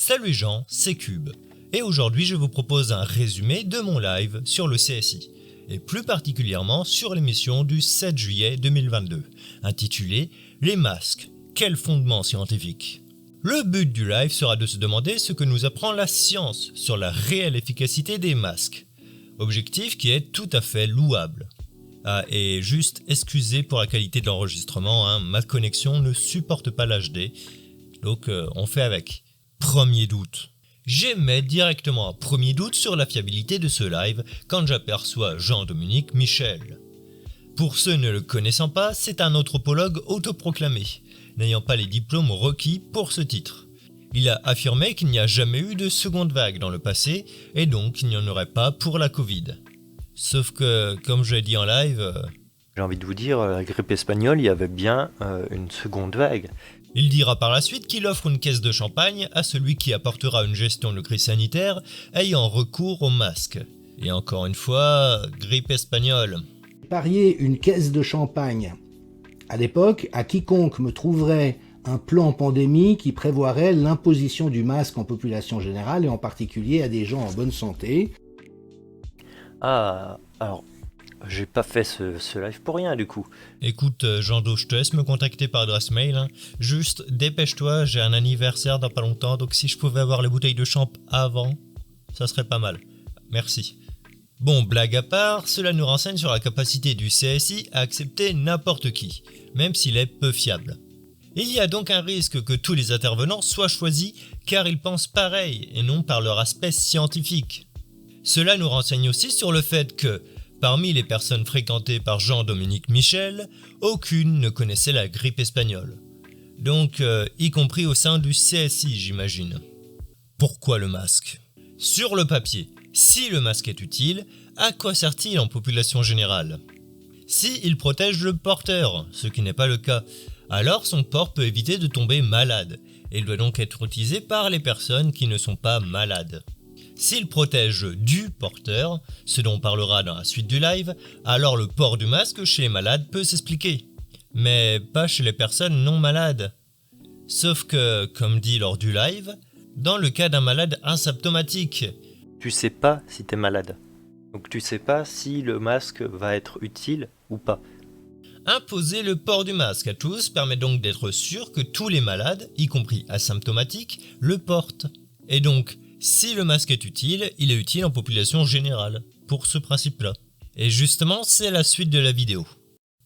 Salut Jean, c'est Cube, et aujourd'hui je vous propose un résumé de mon live sur le CSI, et plus particulièrement sur l'émission du 7 juillet 2022, intitulée « Les masques, quel fondement scientifique ?» Le but du live sera de se demander ce que nous apprend la science sur la réelle efficacité des masques, objectif qui est tout à fait louable. Ah, et juste excusez pour la qualité de l'enregistrement, ma connexion ne supporte pas l'HD, donc on fait avec. Premier doute. J'émets directement un premier doute sur la fiabilité de ce live quand j'aperçois Jean-Dominique Michel. Pour ceux ne le connaissant pas, c'est un anthropologue autoproclamé, n'ayant pas les diplômes requis pour ce titre. Il a affirmé qu'il n'y a jamais eu de seconde vague dans le passé et donc il n'y en aurait pas pour la Covid. Sauf que, comme je l'ai dit en live... J'ai envie de vous dire, la grippe espagnole, il y avait bien une seconde vague. Il dira par la suite qu'il offre une caisse de champagne à celui qui apportera une gestion de crise sanitaire ayant recours au masque. Et encore une fois, grippe espagnole. Parier une caisse de champagne. À l'époque, à quiconque me trouverait un plan pandémie qui prévoirait l'imposition du masque en population générale et en particulier à des gens en bonne santé. Ah, alors, j'ai pas fait ce live pour rien du coup. Écoute Jean-Do, je te laisse me contacter par adresse mail. Juste dépêche-toi, j'ai un anniversaire dans pas longtemps, donc si je pouvais avoir les bouteilles de champ avant, ça serait pas mal. Merci. Bon, blague à part, cela nous renseigne sur la capacité du CSI à accepter n'importe qui, même s'il est peu fiable. Il y a donc un risque que tous les intervenants soient choisis car ils pensent pareil et non par leur aspect scientifique. Cela nous renseigne aussi sur le fait que, parmi les personnes fréquentées par Jean-Dominique Michel, aucune ne connaissait la grippe espagnole. Donc, y compris au sein du CSI, j'imagine. Pourquoi le masque ? Sur le papier, si le masque est utile, à quoi sert-il en population générale ? Si il protège le porteur, ce qui n'est pas le cas, alors son port peut éviter de tomber malade, et il doit donc être utilisé par les personnes qui ne sont pas malades. S'il protège du porteur, ce dont on parlera dans la suite du live, alors le port du masque chez les malades peut s'expliquer. Mais pas chez les personnes non malades. Sauf que, comme dit lors du live, dans le cas d'un malade asymptomatique, tu sais pas si t'es malade. Donc tu sais pas si le masque va être utile ou pas. Imposer le port du masque à tous permet donc d'être sûr que tous les malades, y compris asymptomatiques, le portent. Et donc, si le masque est utile, il est utile en population générale, pour ce principe-là. Et justement, c'est la suite de la vidéo.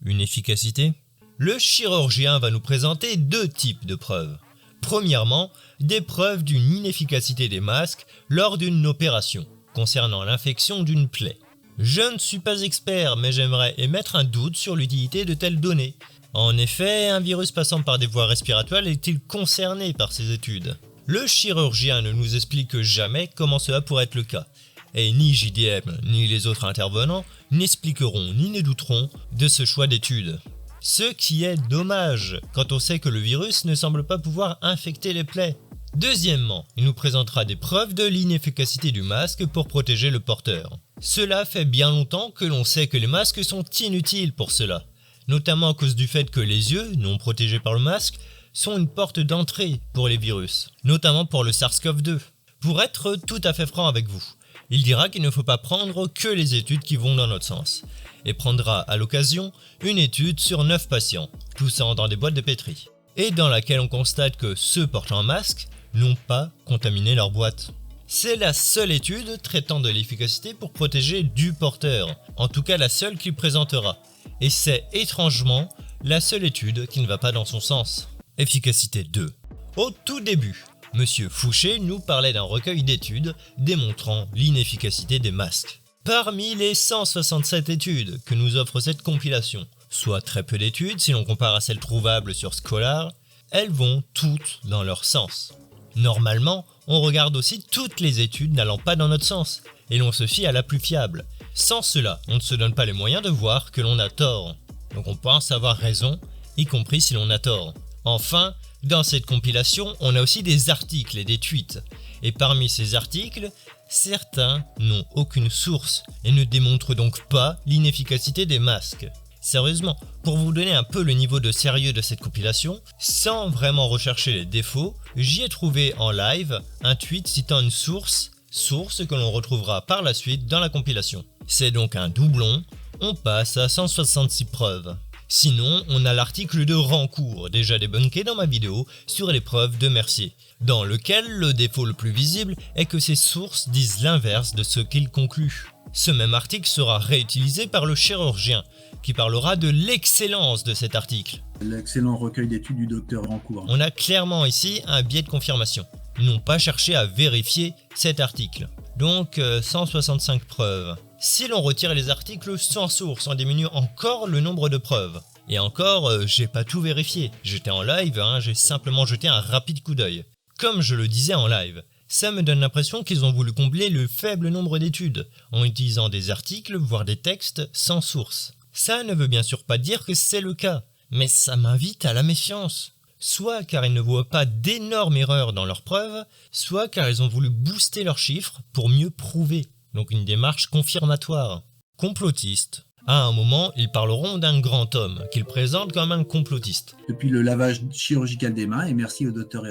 Une efficacité ? Le chirurgien va nous présenter deux types de preuves. Premièrement, des preuves d'une inefficacité des masques lors d'une opération, concernant l'infection d'une plaie. Je ne suis pas expert, mais j'aimerais émettre un doute sur l'utilité de telles données. En effet, un virus passant par des voies respiratoires est-il concerné par ces études ? Le chirurgien ne nous explique jamais comment cela pourrait être le cas, et ni JDM ni les autres intervenants n'expliqueront ni ne douteront de ce choix d'études. Ce qui est dommage, quand on sait que le virus ne semble pas pouvoir infecter les plaies. Deuxièmement, il nous présentera des preuves de l'inefficacité du masque pour protéger le porteur. Cela fait bien longtemps que l'on sait que les masques sont inutiles pour cela, notamment à cause du fait que les yeux, non protégés par le masque, sont une porte d'entrée pour les virus, notamment pour le SARS-CoV-2. Pour être tout à fait franc avec vous, il dira qu'il ne faut pas prendre que les études qui vont dans notre sens, et prendra à l'occasion une étude sur 9 patients, toussant dans des boîtes de pétri, et dans laquelle on constate que ceux portant un masque n'ont pas contaminé leur boîte. C'est la seule étude traitant de l'efficacité pour protéger du porteur, en tout cas la seule qu'il présentera, et c'est étrangement la seule étude qui ne va pas dans son sens. Efficacité 2. Au tout début, Monsieur Fouché nous parlait d'un recueil d'études démontrant l'inefficacité des masques. Parmi les 167 études que nous offre cette compilation, soit très peu d'études si l'on compare à celles trouvables sur Scholar, elles vont toutes dans leur sens. Normalement, on regarde aussi toutes les études n'allant pas dans notre sens, et l'on se fie à la plus fiable. Sans cela, on ne se donne pas les moyens de voir que l'on a tort. Donc on pense avoir raison, y compris si l'on a tort. Enfin, dans cette compilation, on a aussi des articles et des tweets. Et parmi ces articles, certains n'ont aucune source et ne démontrent donc pas l'inefficacité des masques. Sérieusement, pour vous donner un peu le niveau de sérieux de cette compilation, sans vraiment rechercher les défauts, j'y ai trouvé en live un tweet citant une source que l'on retrouvera par la suite dans la compilation. C'est donc un doublon, on passe à 166 preuves. Sinon, on a l'article de Rancourt, déjà débunké dans ma vidéo sur les preuves de Mercier, dans lequel le défaut le plus visible est que ces sources disent l'inverse de ce qu'il conclut. Ce même article sera réutilisé par le chirurgien, qui parlera de l'excellence de cet article. L'excellent recueil d'études du docteur Rancourt. On a clairement ici un biais de confirmation. Ils n'ont pas cherché à vérifier cet article. Donc 165 preuves. Si l'on retire les articles sans source, on diminue encore le nombre de preuves. Et encore, j'ai pas tout vérifié. J'étais en live, j'ai simplement jeté un rapide coup d'œil. Comme je le disais en live, ça me donne l'impression qu'ils ont voulu combler le faible nombre d'études, en utilisant des articles, voire des textes sans source. Ça ne veut bien sûr pas dire que c'est le cas, mais ça m'invite à la méfiance. Soit car ils ne voient pas d'énormes erreurs dans leurs preuves, soit car ils ont voulu booster leurs chiffres pour mieux prouver. Donc une démarche confirmatoire. Complotiste. À un moment, ils parleront d'un grand homme, qu'ils présentent comme un complotiste. Depuis le lavage chirurgical des mains, et merci au docteur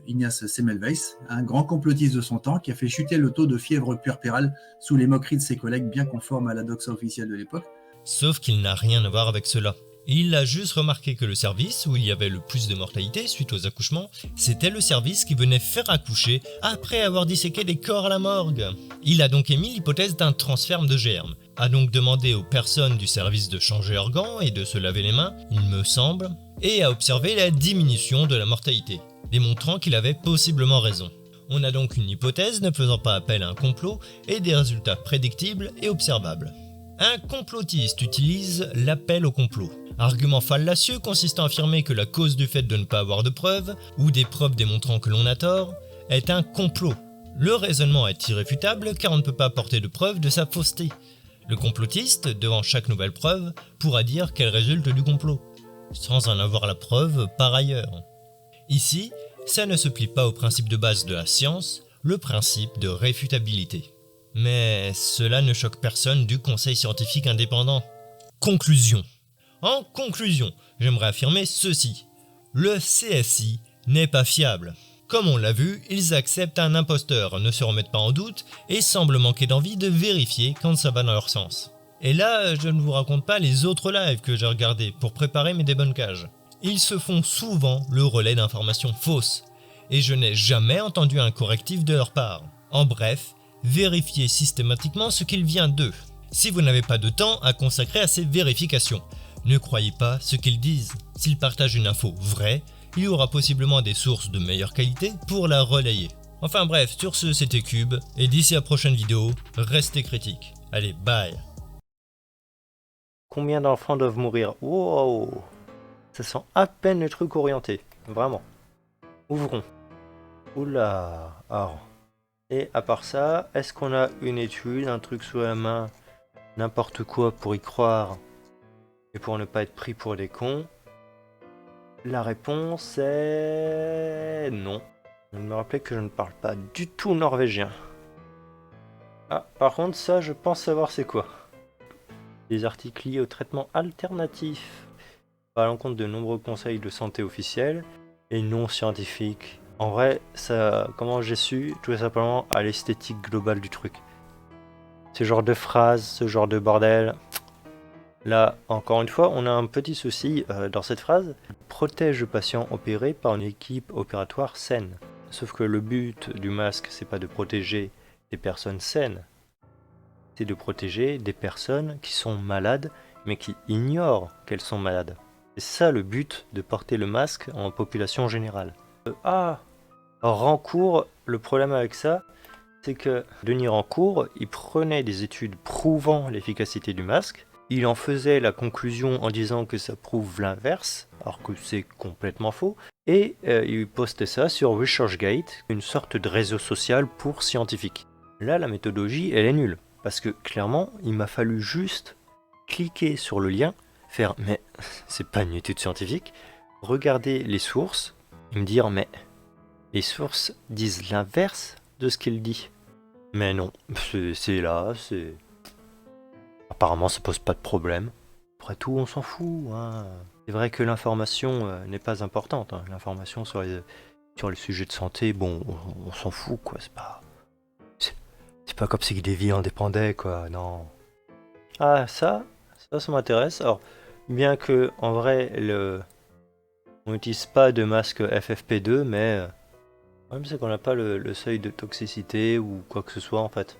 Ignace Semmelweis, un grand complotiste de son temps qui a fait chuter le taux de fièvre puerpérale sous les moqueries de ses collègues bien conformes à la doxa officielle de l'époque. Sauf qu'il n'a rien à voir avec cela. Il a juste remarqué que le service où il y avait le plus de mortalité suite aux accouchements, c'était le service qui venait faire accoucher après avoir disséqué des corps à la morgue. Il a donc émis l'hypothèse d'un transfert de germes, a donc demandé aux personnes du service de changer leurs gants et de se laver les mains, il me semble, et a observé la diminution de la mortalité, démontrant qu'il avait possiblement raison. On a donc une hypothèse ne faisant pas appel à un complot et des résultats prédictibles et observables. Un complotiste utilise l'appel au complot. Argument fallacieux consistant à affirmer que la cause du fait de ne pas avoir de preuves, ou des preuves démontrant que l'on a tort, est un complot. Le raisonnement est irréfutable car on ne peut pas apporter de preuves de sa fausseté. Le complotiste, devant chaque nouvelle preuve, pourra dire qu'elle résulte du complot, sans en avoir la preuve par ailleurs. Ici, ça ne se plie pas au principe de base de la science, le principe de réfutabilité. Mais cela ne choque personne du Conseil scientifique indépendant. Conclusion. En conclusion, j'aimerais affirmer ceci. Le CSI n'est pas fiable. Comme on l'a vu, ils acceptent un imposteur, ne se remettent pas en doute et semblent manquer d'envie de vérifier quand ça va dans leur sens. Et là, je ne vous raconte pas les autres lives que j'ai regardés pour préparer mes débunkages. Ils se font souvent le relais d'informations fausses, et je n'ai jamais entendu un correctif de leur part. En bref, vérifiez systématiquement ce qu'il vient d'eux. Si vous n'avez pas de temps à consacrer à ces vérifications, ne croyez pas ce qu'ils disent. S'ils partagent une info vraie, il y aura possiblement des sources de meilleure qualité pour la relayer. Enfin bref, sur ce c'était Cube, et d'ici à la prochaine vidéo, restez critiques. Allez, bye. Combien d'enfants doivent mourir? Wow. Ça sent à peine le truc orienté, vraiment. Ouvrons. Oula. Alors. Et à part ça, est-ce qu'on a une étude, un truc sous la main, n'importe quoi pour y croire et pour ne pas être pris pour des cons? La réponse est non. Je me rappelais que je ne parle pas du tout norvégien. Ah, par contre, ça, je pense savoir c'est quoi. Des articles liés au traitement alternatif, à l'encontre de nombreux conseils de santé officiels et non scientifiques. En vrai, ça, comment j'ai su? Tout simplement à l'esthétique globale du truc. Ce genre de phrases, ce genre de bordel. Là, encore une fois, on a un petit souci dans cette phrase. Protège le patient opéré par une équipe opératoire saine. Sauf que le but du masque, c'est pas de protéger des personnes saines. C'est de protéger des personnes qui sont malades, mais qui ignorent qu'elles sont malades. C'est ça le but de porter le masque en population générale. Rancourt, le problème avec ça, c'est que Denis Rancourt, il prenait des études prouvant l'efficacité du masque, il en faisait la conclusion en disant que ça prouve l'inverse, alors que c'est complètement faux, et il postait ça sur ResearchGate, une sorte de réseau social pour scientifiques. Là, la méthodologie, elle est nulle, parce que clairement, il m'a fallu juste cliquer sur le lien, faire « mais c'est pas une étude scientifique », regarder les sources, et me dire « mais les sources disent l'inverse de ce qu'il dit ». Mais non, c'est là, c'est... Apparemment ça pose pas de problème. après tout, on s'en fout. Hein. C'est vrai que l'information n'est pas importante. Hein. L'information sur les sujets de santé, bon, on s'en fout, quoi. C'est pas comme si des vies en dépendaient, quoi. Non. Ah, ça m'intéresse. Alors, bien que, en vrai, on n'utilise pas de masque FFP2, mais le problème, c'est qu'on n'a pas le seuil de toxicité ou quoi que ce soit, en fait.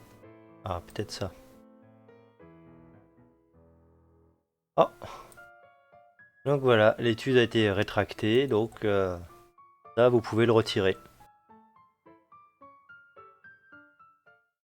Ah, peut-être ça. Oh. Donc voilà, l'étude a été rétractée, donc ça, vous pouvez le retirer.